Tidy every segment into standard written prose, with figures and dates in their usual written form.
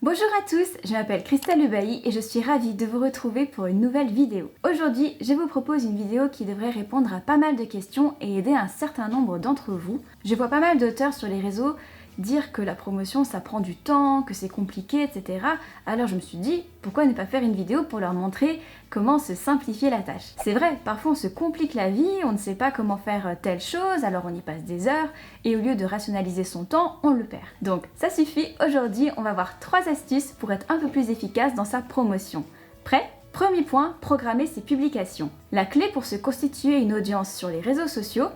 Bonjour à tous, je m'appelle Christelle Lebailly et je suis ravie de vous retrouver pour une nouvelle vidéo. Aujourd'hui, je vous propose une vidéo qui devrait répondre à pas mal de questions et aider un certain nombre d'entre vous. Je vois pas mal d'auteurs sur les réseaux dire que la promotion ça prend du temps, que c'est compliqué, etc. Alors je me suis dit, pourquoi ne pas faire une vidéo pour leur montrer comment se simplifier la tâche. C'est vrai, parfois on se complique la vie, on ne sait pas comment faire telle chose, alors on y passe des heures, et au lieu de rationaliser son temps, on le perd. Donc ça suffit, aujourd'hui on va voir 3 astuces pour être un peu plus efficace dans sa promotion. Prêt ? Premier point, programmer ses publications. La clé pour se constituer une audience sur les réseaux sociaux,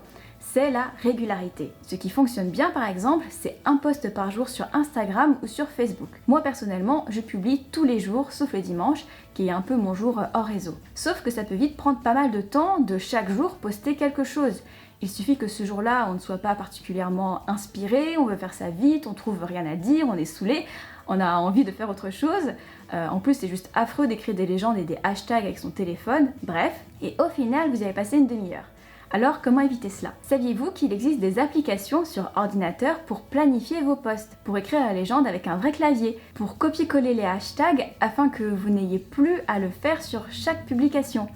c'est la régularité. Ce qui fonctionne bien par exemple, c'est un post par jour sur Instagram ou sur Facebook. Moi personnellement, je publie tous les jours, sauf le dimanche, qui est un peu mon jour hors réseau. Sauf que ça peut vite prendre pas mal de temps de chaque jour poster quelque chose. Il suffit que ce jour-là, on ne soit pas particulièrement inspiré, on veut faire ça vite, on trouve rien à dire, on est saoulé, on a envie de faire autre chose. En plus, c'est juste affreux d'écrire des légendes et des hashtags avec son téléphone, bref. Et au final, vous avez passé une demi-heure. Alors, comment éviter cela? Saviez-vous qu'il existe des applications sur ordinateur pour planifier vos posts, pour écrire la légende avec un vrai clavier, pour copier-coller les hashtags afin que vous n'ayez plus à le faire sur chaque publication?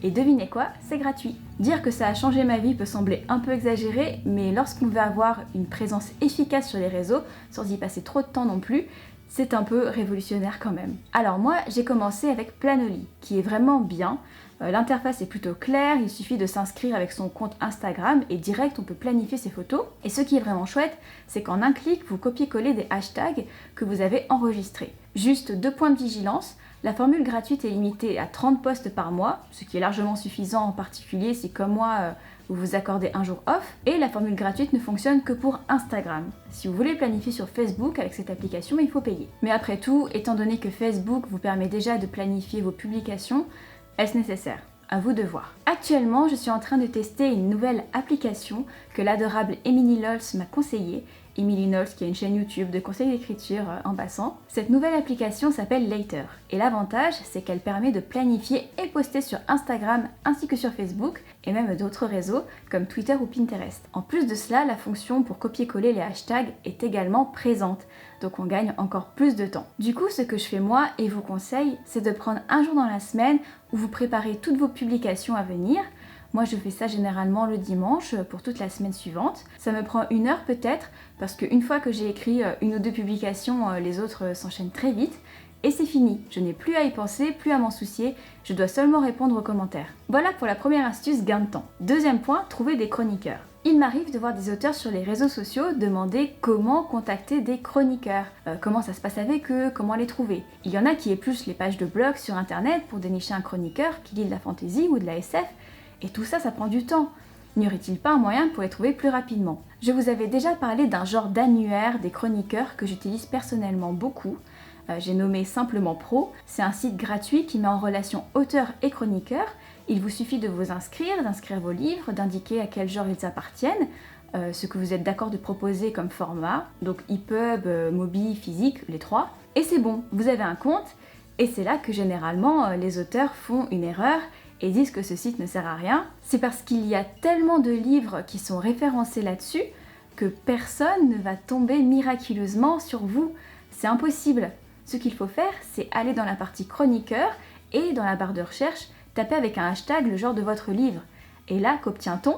Et devinez quoi? C'est gratuit. Dire que ça a changé ma vie peut sembler un peu exagéré, mais lorsqu'on veut avoir une présence efficace sur les réseaux, sans y passer trop de temps non plus, c'est un peu révolutionnaire quand même. Alors moi, j'ai commencé avec Planoly, qui est vraiment bien. L'interface est plutôt claire, il suffit de s'inscrire avec son compte Instagram et direct on peut planifier ses photos. Et ce qui est vraiment chouette, c'est qu'en un clic, vous copiez-collez des hashtags que vous avez enregistrés. Juste 2 points de vigilance, la formule gratuite est limitée à 30 posts par mois, ce qui est largement suffisant en particulier si comme moi, vous vous accordez un jour off. Et la formule gratuite ne fonctionne que pour Instagram. Si vous voulez planifier sur Facebook avec cette application, il faut payer. Mais après tout, étant donné que Facebook vous permet déjà de planifier vos publications, est-ce nécessaire? À vous de voir. Actuellement, je suis en train de tester une nouvelle application que l'adorable Emily Lols m'a conseillée. Emily Lols qui a une chaîne YouTube de conseils d'écriture en passant. Cette nouvelle application s'appelle Later. Et l'avantage, c'est qu'elle permet de planifier et poster sur Instagram ainsi que sur Facebook et même d'autres réseaux comme Twitter ou Pinterest. En plus de cela, la fonction pour copier-coller les hashtags est également présente. Donc on gagne encore plus de temps. Du coup, ce que je fais moi et vous conseille, c'est de prendre un jour dans la semaine où vous préparez toutes vos publications à venir. Moi, je fais ça généralement le dimanche pour toute la semaine suivante. Ça me prend 1 heure peut-être, parce qu'une fois que j'ai écrit 1 ou 2 publications, les autres s'enchaînent très vite. Et c'est fini, je n'ai plus à y penser, plus à m'en soucier, je dois seulement répondre aux commentaires. Voilà pour la première astuce gain de temps. Deuxième point, trouver des chroniqueurs. Il m'arrive de voir des auteurs sur les réseaux sociaux demander comment contacter des chroniqueurs, comment ça se passe avec eux, comment les trouver. Il y en a qui épluchent les pages de blog sur internet pour dénicher un chroniqueur qui lit de la fantasy ou de la SF, et tout ça, ça prend du temps. N'y aurait-il pas un moyen pour les trouver plus rapidement? Je vous avais déjà parlé d'un genre d'annuaire des chroniqueurs que j'utilise personnellement beaucoup. J'ai nommé Simplement Pro. C'est un site gratuit qui met en relation auteurs et chroniqueurs. Il vous suffit de vous inscrire, d'inscrire vos livres, d'indiquer à quel genre ils appartiennent, ce que vous êtes d'accord de proposer comme format, donc EPUB, Mobi, physique, les 3. Et c'est bon, vous avez un compte, et c'est là que généralement les auteurs font une erreur et disent que ce site ne sert à rien. C'est parce qu'il y a tellement de livres qui sont référencés là-dessus que personne ne va tomber miraculeusement sur vous. C'est impossible. Ce qu'il faut faire, c'est aller dans la partie chroniqueur et dans la barre de recherche, taper avec un hashtag le genre de votre livre. Et là, qu'obtient-on?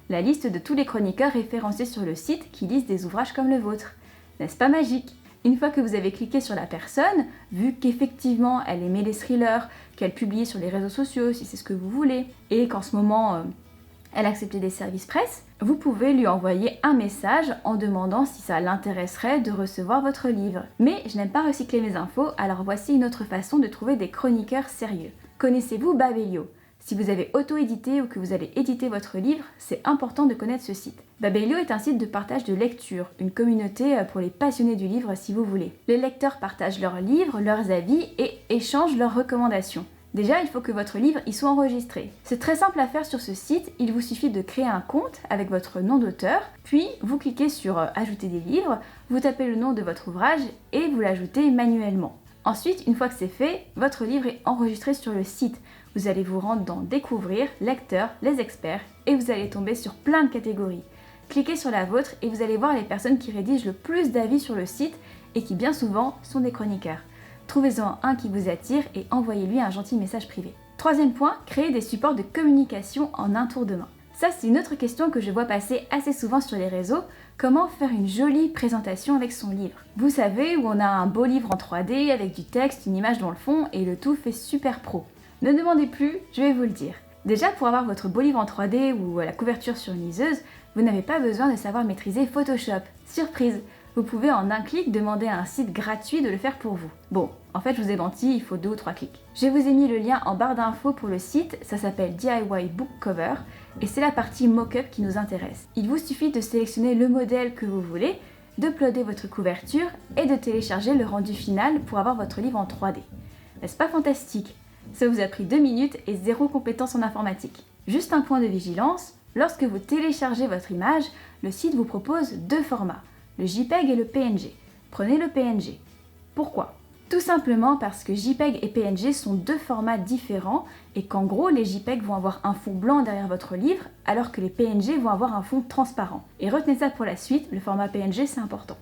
La liste de tous les chroniqueurs référencés sur le site qui lisent des ouvrages comme le vôtre. N'est-ce pas magique? Une fois que vous avez cliqué sur la personne, vu qu'effectivement elle aimait les thrillers, qu'elle publiait sur les réseaux sociaux si c'est ce que vous voulez, et qu'en ce moment elle acceptait des services presse, vous pouvez lui envoyer un message en demandant si ça l'intéresserait de recevoir votre livre. Mais je n'aime pas recycler mes infos, alors voici une autre façon de trouver des chroniqueurs sérieux. Connaissez-vous Babelio? Si vous avez auto-édité ou que vous allez éditer votre livre, c'est important de connaître ce site. Babelio est un site de partage de lecture, une communauté pour les passionnés du livre si vous voulez. Les lecteurs partagent leurs livres, leurs avis et échangent leurs recommandations. Déjà, il faut que votre livre y soit enregistré. C'est très simple à faire sur ce site, il vous suffit de créer un compte avec votre nom d'auteur, puis vous cliquez sur Ajouter des livres, vous tapez le nom de votre ouvrage et vous l'ajoutez manuellement. Ensuite, une fois que c'est fait, votre livre est enregistré sur le site. Vous allez vous rendre dans Découvrir, Lecteurs, les experts et vous allez tomber sur plein de catégories. Cliquez sur la vôtre et vous allez voir les personnes qui rédigent le plus d'avis sur le site et qui bien souvent sont des chroniqueurs. Trouvez-en un qui vous attire et envoyez-lui un gentil message privé. Troisième point, créer des supports de communication en un tour de main. Ça, c'est une autre question que je vois passer assez souvent sur les réseaux. Comment faire une jolie présentation avec son livre? Vous savez, où on a un beau livre en 3D avec du texte, une image dans le fond et le tout fait super pro. Ne demandez plus, je vais vous le dire. Déjà, pour avoir votre beau livre en 3D ou la couverture sur une liseuse, vous n'avez pas besoin de savoir maîtriser Photoshop. Surprise! Vous pouvez en un clic demander à un site gratuit de le faire pour vous. Bon, en fait je vous ai menti, il faut 2 ou 3 clics. Je vous ai mis le lien en barre d'infos pour le site, ça s'appelle DIY Book Cover et c'est la partie mock-up qui nous intéresse. Il vous suffit de sélectionner le modèle que vous voulez, d'uploader votre couverture et de télécharger le rendu final pour avoir votre livre en 3D. N'est-ce pas fantastique? Ça vous a pris 2 minutes et 0 compétences en informatique. Juste un point de vigilance, lorsque vous téléchargez votre image, le site vous propose 2 formats. Le JPEG et le PNG. Prenez le PNG. Pourquoi? Tout simplement parce que JPEG et PNG sont 2 formats différents et qu'en gros les JPEG vont avoir un fond blanc derrière votre livre alors que les PNG vont avoir un fond transparent. Et retenez ça pour la suite, le format PNG c'est important.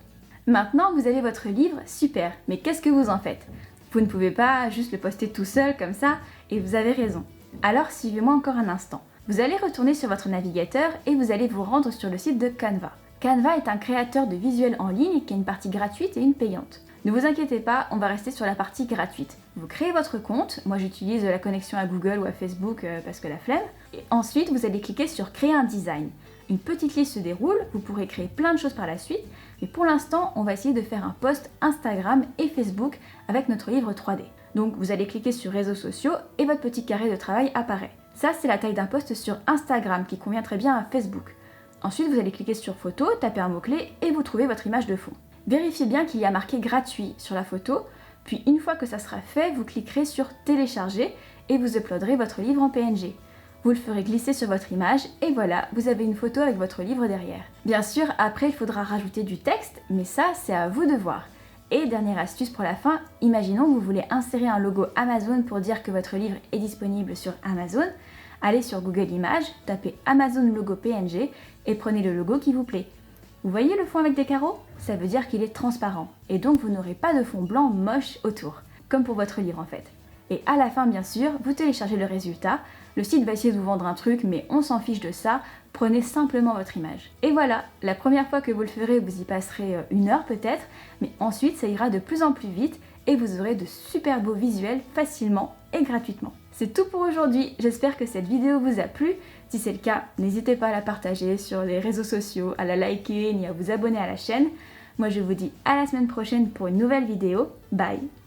Maintenant vous avez votre livre, super, mais qu'est-ce que vous en faites? Vous ne pouvez pas juste le poster tout seul comme ça et vous avez raison. Alors suivez-moi encore un instant. Vous allez retourner sur votre navigateur et vous allez vous rendre sur le site de Canva. Canva est un créateur de visuels en ligne qui a une partie gratuite et une payante. Ne vous inquiétez pas, on va rester sur la partie gratuite. Vous créez votre compte, moi j'utilise la connexion à Google ou à Facebook parce que la flemme, et ensuite vous allez cliquer sur créer un design. Une petite liste se déroule, vous pourrez créer plein de choses par la suite, mais pour l'instant on va essayer de faire un post Instagram et Facebook avec notre livre 3D. Donc vous allez cliquer sur réseaux sociaux et votre petit carré de travail apparaît. Ça c'est la taille d'un post sur Instagram qui convient très bien à Facebook. Ensuite, vous allez cliquer sur photo, taper un mot-clé et vous trouvez votre image de fond. Vérifiez bien qu'il y a marqué gratuit sur la photo, puis une fois que ça sera fait, vous cliquerez sur télécharger et vous uploaderez votre livre en PNG. Vous le ferez glisser sur votre image et voilà, vous avez une photo avec votre livre derrière. Bien sûr, après il faudra rajouter du texte, mais ça c'est à vous de voir. Et dernière astuce pour la fin, imaginons que vous voulez insérer un logo Amazon pour dire que votre livre est disponible sur Amazon. Allez sur Google Images, tapez Amazon logo PNG et prenez le logo qui vous plaît. Vous voyez le fond avec des carreaux? Ça veut dire qu'il est transparent et donc vous n'aurez pas de fond blanc moche autour, comme pour votre livre en fait. Et à la fin bien sûr, vous téléchargez le résultat, le site va essayer de vous vendre un truc mais on s'en fiche de ça, prenez simplement votre image. Et voilà, la première fois que vous le ferez, vous y passerez 1 heure peut-être, mais ensuite ça ira de plus en plus vite et vous aurez de super beaux visuels facilement et gratuitement. C'est tout pour aujourd'hui, j'espère que cette vidéo vous a plu. Si c'est le cas, n'hésitez pas à la partager sur les réseaux sociaux, à la liker ni à vous abonner à la chaîne. Moi je vous dis à la semaine prochaine pour une nouvelle vidéo. Bye!